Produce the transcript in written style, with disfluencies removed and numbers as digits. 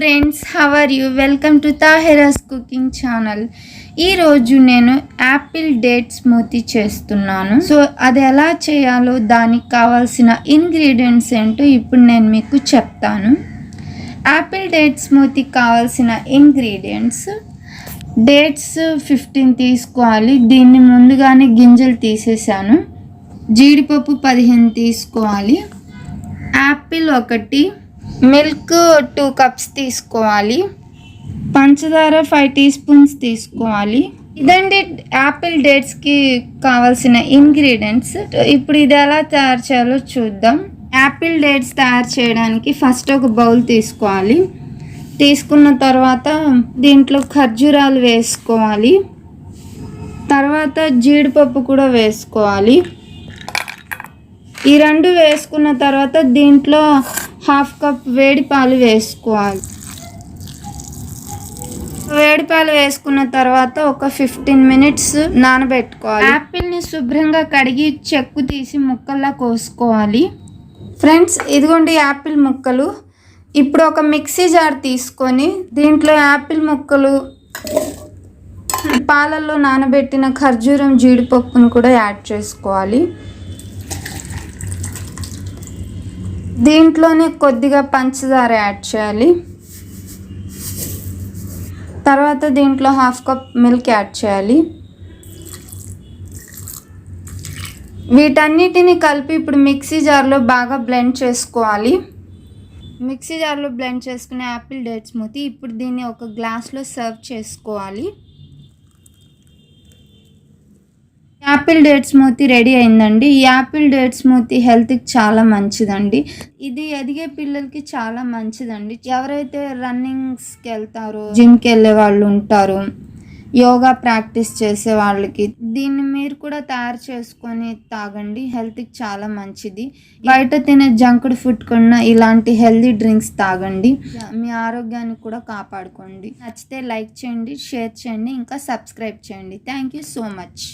Friends, how are you? Welcome to Tahira's cooking channel. ఈరోజు నేను apple date smoothie చేస్తున్నాను. So అది ఎలా చేయాలో దానికి కావాల్సిన ఇంగ్రీడియంట్స్ ఏంటో ఇప్పుడు నేను మీకు చెప్తాను. యాపిల్ డేట్ స్మూతీకి కావాల్సిన ఇంగ్రీడియంట్స్: డేట్స్ 15 తీసుకోవాలి. దీన్ని ముందుగానే గింజలు తీసేసాను. జీడిపప్పు 15 తీసుకోవాలి. యాపిల్ 1, మిల్క్ 2 కప్స్ తీసుకోవాలి. పంచదార 5 టీ స్పూన్స్ తీసుకోవాలి. ఇదండి యాపిల్ డేట్స్కి కావాల్సిన ఇంగ్రీడియంట్స్. ఇప్పుడు ఇది ఎలా తయారు చేయాలో చూద్దాం. యాపిల్ డేట్స్ తయారు చేయడానికి ఫస్ట్ ఒక బౌల్ తీసుకోవాలి. తీసుకున్న తర్వాత దీంట్లో ఖర్జూరాలు వేసుకోవాలి. తర్వాత జీడిపప్పు కూడా వేసుకోవాలి. ఈ రెండు వేసుకున్న తర్వాత దీంట్లో 1/2 కప్ వేడి పాలు వేసుకోవాలి. వేడి పాలు వేసుకున్న తర్వాత ఒక 15 మినిట్స్ నానబెట్టుకోవాలి. యాపిల్ని శుభ్రంగా కడిగి చెక్కు తీసి ముక్కల్లా కోసుకోవాలి. ఫ్రెండ్స్, ఇదిగోండి యాపిల్ ముక్కలు. ఇప్పుడు ఒక మిక్సీ జార్ తీసుకొని దీంట్లో యాపిల్ ముక్కలు, పాలల్లో నానబెట్టిన ఖర్జూరం, జీడిపప్పును కూడా యాడ్ చేసుకోవాలి. దీంట్లోనే కొద్దిగా పంచదార యాడ్ చేయాలి. తర్వాత దీంట్లో 1/2 కప్ మిల్క్ యాడ్ చేయాలి. వీటన్నిటిని కలిపి ఇప్పుడు మిక్సీ జార్లో బాగా బ్లెండ్ చేసుకోవాలి. మిక్సీ జార్లో బ్లెండ్ చేసుకునే యాపిల్ డేట్ స్మూతీ ఇప్పుడు దీన్ని ఒక గ్లాస్లో సర్వ్ చేసుకోవాలి. యాపిల్ డేట్ స్మూతీ రెడీ అయిందండి. ఈ యాపిల్ డేట్ స్మూతీ హెల్త్కి చాలా మంచిదండి. ఇది ఎదిగే పిల్లలకి చాలా మంచిదండి. ఎవరైతే రన్నింగ్స్కి వెళ్తారో, జిమ్కి వెళ్ళే వాళ్ళు ఉంటారో, యోగా ప్రాక్టీస్ చేసే వాళ్ళకి దీన్ని మీరు కూడా తయారు చేసుకొని తాగండి. హెల్త్కి చాలా మంచిది. బయట తినే జంక్డ్ ఫుడ్ కన్నా ఇలాంటి హెల్తీ డ్రింక్స్ తాగండి. మీ ఆరోగ్యాన్ని కూడా కాపాడుకోండి. నచ్చితే లైక్ చేయండి, షేర్ చేయండి, ఇంకా సబ్స్క్రైబ్ చేయండి. Thank you so much.